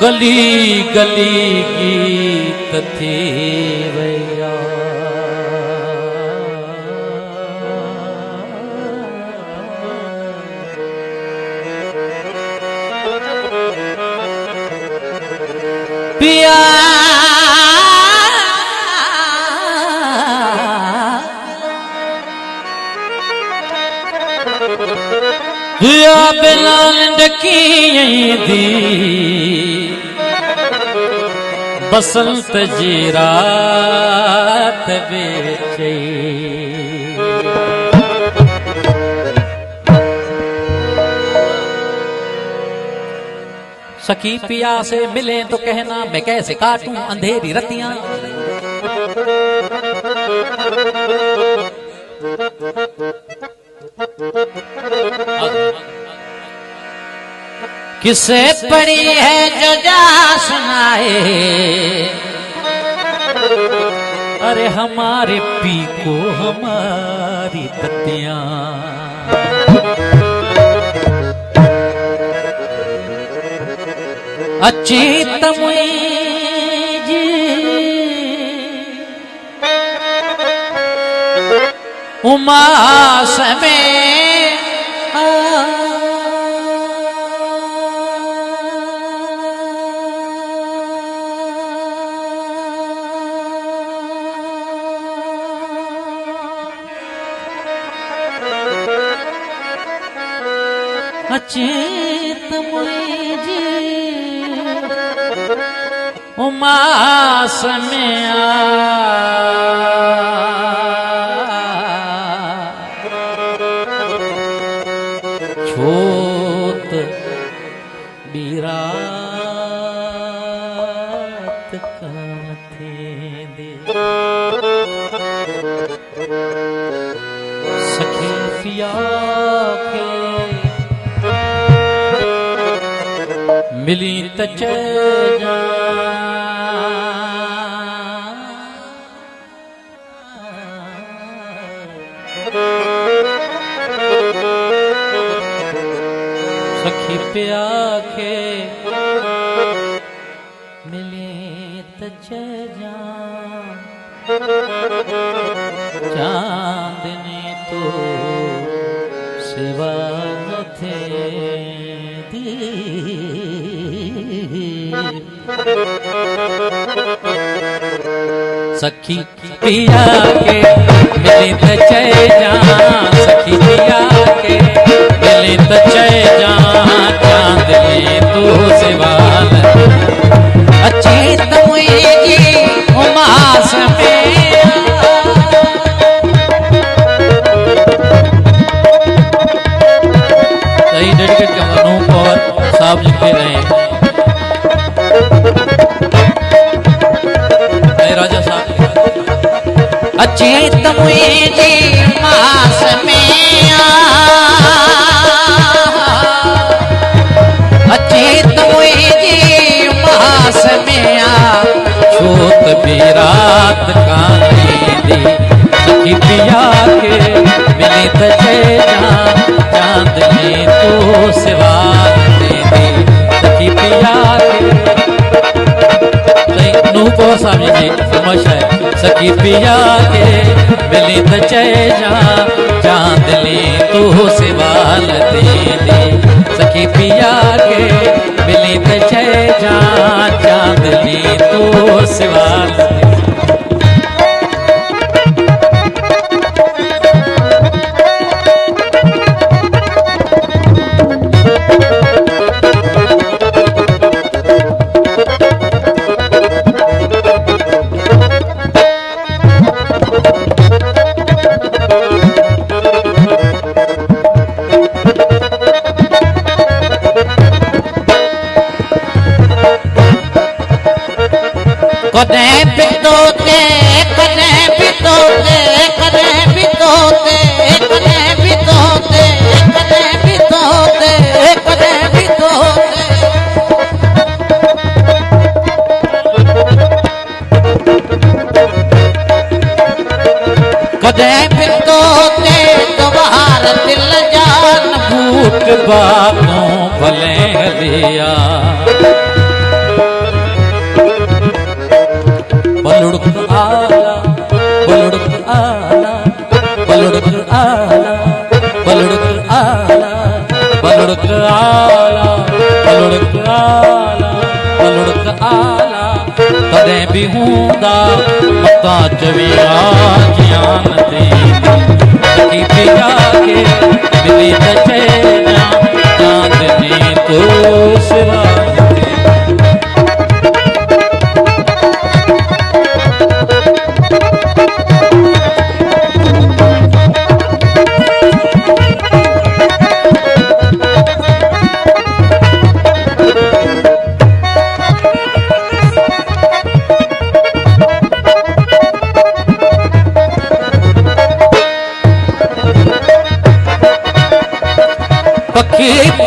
गली गली गीत थे भैया पिया पिया बिलाल डकी दी बसंत जी रात बेचे सखी पिया से मिले तो कहना मैं कैसे काटूं अंधेरी रतियां किसे पड़ी है जो जा सुनाए अरे हमारे पी को हमारी ततियां अच्छी तमुई जी उमा समय अचेत मुझे उमा समया छोत बिरात काथे दे सखी पिया के मिली तचैया सखी प्या के मिली तचैया चांदनी तो सिवा न थे सखी पिया के मिली तचैया सखी पिया के मिली तचैया चांदनी तू सिवाल अच्छी तमुई उमास में सही डेडिकेट के अनूप और साहब लिख रहे हैं राजा साहब अचेत मुझे मास में अचेत मुझे मास में छोत भी रात कानी दी सखी पिया के मिली तचैया चांदनी तो सिवा दे सखी पिया के नूपुर स्वामी जी समझ है सखी पिया के मिली तचैया चांदनी तू सिवाल दे सखी पिया के मिली तचैया चांदनी तू सिवाल दे कने बितोते कने बितोते कने बितोते कने बितोते कने बितोते कने बितोते कने बितोते तुम्हार दिल जान भूत बाबू भले लिया बलुड़क आला बलुड़क आला बलुड़क आला बलुड़क आला बलुड़क आला बलुड़क आला तदे भी हूंदा मता चवी आजियान ते की पिया के मिली त चैना चांदनी तो सिवा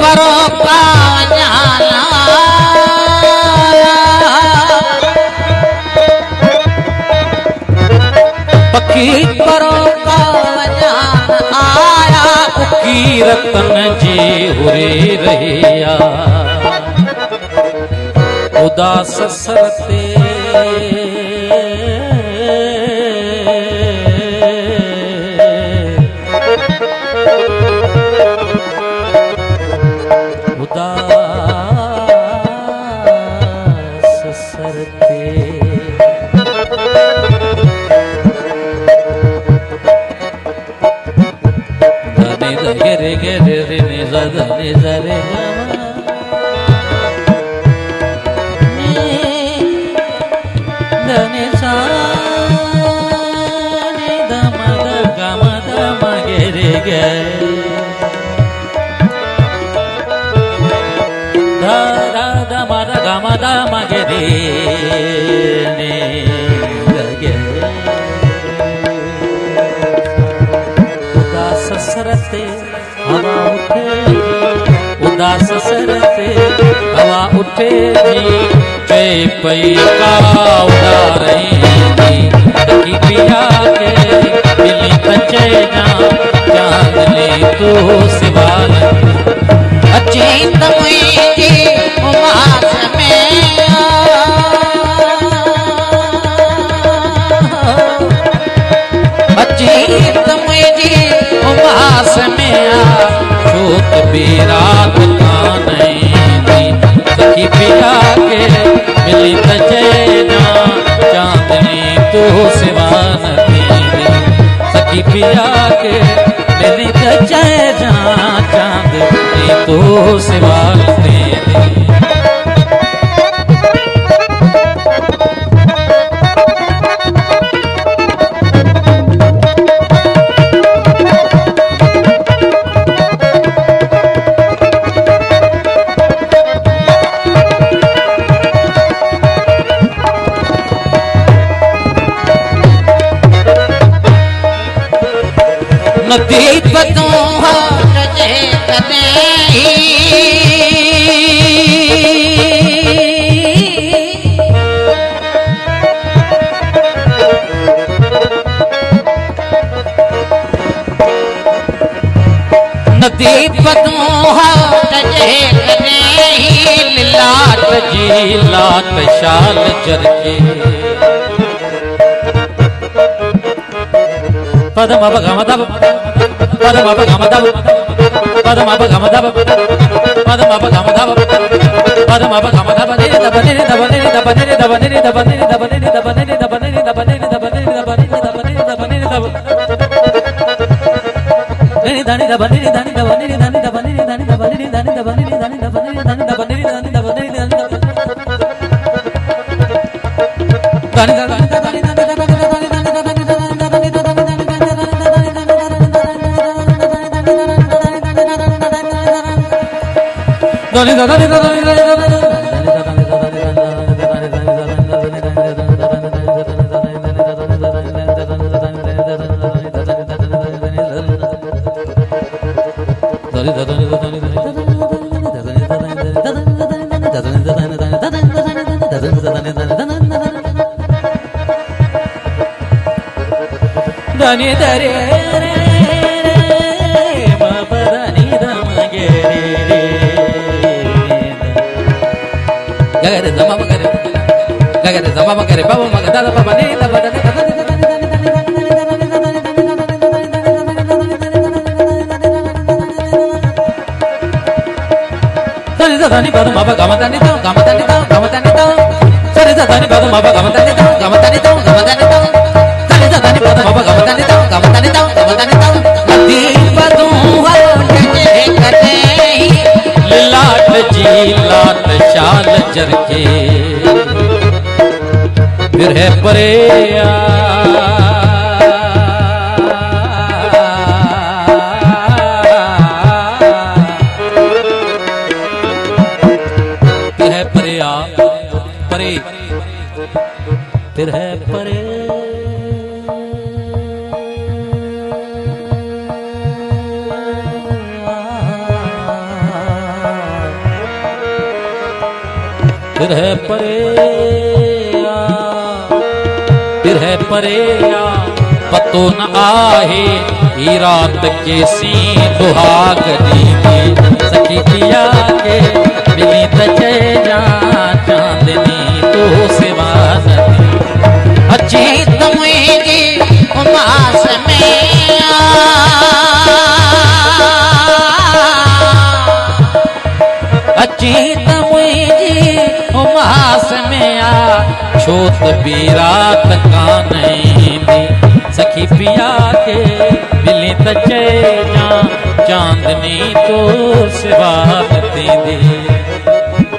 परो कावना पखी परो कावना आया उकी रतन जी हुरे रहिया उदास सरते उदास सरते धने रे गे रे रे ने धने रे धने सा ने धम गम धम गे रे गे da magere ne lage udas सरते हवा उठे उदास सरते हवा उठे जय पई का उड़ारे की पिया के मिली तचे ना चांदनी तो सिवाल अचेत मुझे उमास में अचेत मुझे उमास में शोक बेरात का नहीं सखी पिया के मिली तचैना चांदनी तो सिवान तेरी सखी पिया के मिली तचैना चांदनी तो सिवान तेरी दीपतों हटे कदे दीपतों हटे कदे लाट जी लाट शाल चरके पदम भगमदब पदम भगमदब पदम भगमदब पदम भगमदब पदम भगमदब निरे दब निरे दब निरे दब निरे दब निरे दब निरे दब निरे दब निरे दब निरे दब निरे दब निरे दब निरे दब निरे दब निरे दब निरे दानी दब निरे दानी दब निरे दानी दब निरे दानी दब निरे दानी दब निरे दानी दब निरे दानी दब निरे दानी दब निरे दानी दब दानी दानी धनी दरे मपरनी दमगे रे गगरे जमा मगरे बाबा मगदा बाबा ने दबा దని పద మప గమ దని తో గమ దని తో గమ దని తో సరి దని పద మప గమ దని తో గమ దని తో గమ దని తో సరి దని పద మప గమ దని తో గమ దని తో గమ దని తో दीप दूहा कटे कटे लाट जी लाट शाल जरके फिर है परे फिर है परे परे फिर है परे फिर है परे फिर है परे पतो न आहे ही रात के सी दुहाग दीदी सखी पिया के मिली तचे जा चांदनी तो सिवा नदी अचेत मुझे उमास में अचेत मुझे उमास में आ छोत भी रात का नहीं दी सखी पिया के मिली तचे जा चांदनी तो सिवा नदी दी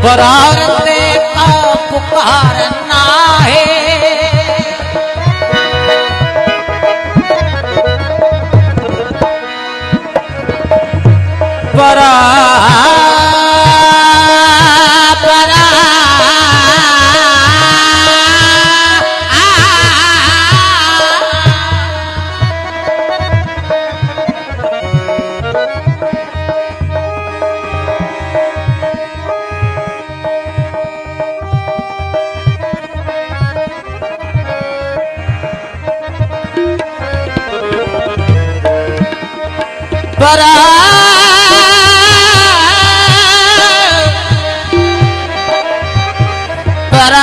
बरारते का पुकारना है बरा बरा बरा बरा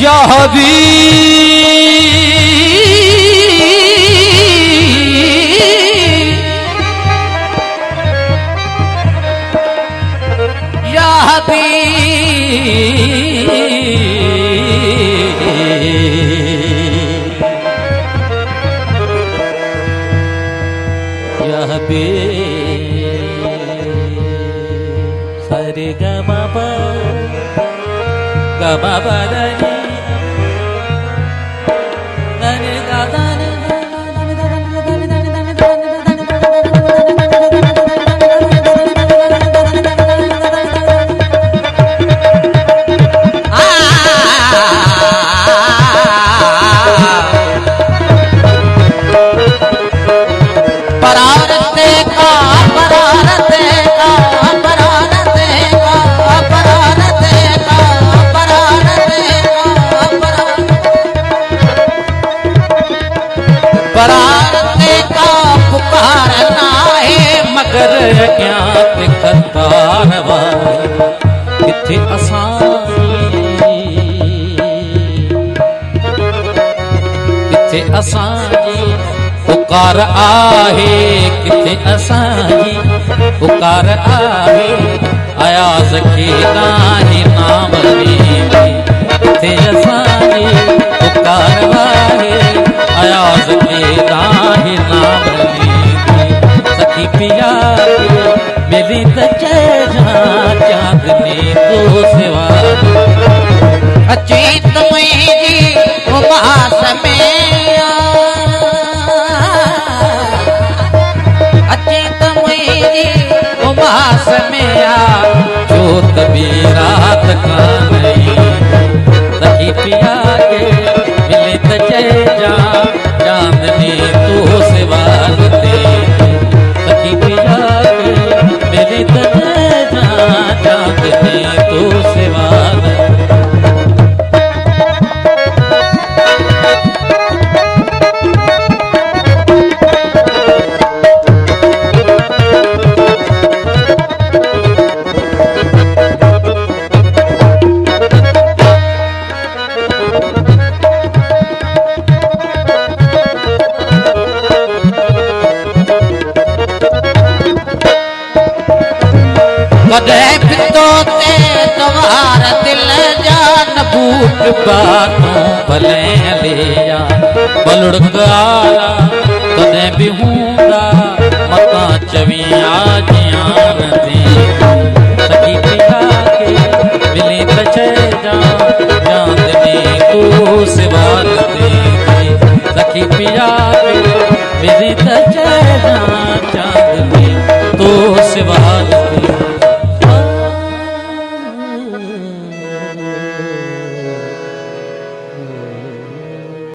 यह भी यह भी सरे गमा बदनी नने गादाने बरारते का बरारते का बरारते का बरारते का बरारते का बरारते का पुकारना है मगर अज्ञात कतार वाले किथे असांजी पुकार आहे किथे असांजी पुकार आहे अयाज़ खे गाही नाम ॾींदी किथे असांजी पुकार आहे अयाज़ खे गाही नाम ॾींदी सखी पिया मिली त चइजां चांदनी तो सिवा अचेत मुझी उमास में अचेत मुझी उमास में आ जोत भी रात का नहीं सखी पिया के मिले त चइजां चांदनी तो सिवा दे सखी पिया के मिले त चइजां चांदनी तो सिवा दे कदे पितो ते द्वार दिल जान बूट बातों भले लिया बलुड़क आला कदे भी हूंदा मता चविया ज्ञान दे सखी पिया के मिले तछे जा चांदनी तू सिवाल दे सखी पिया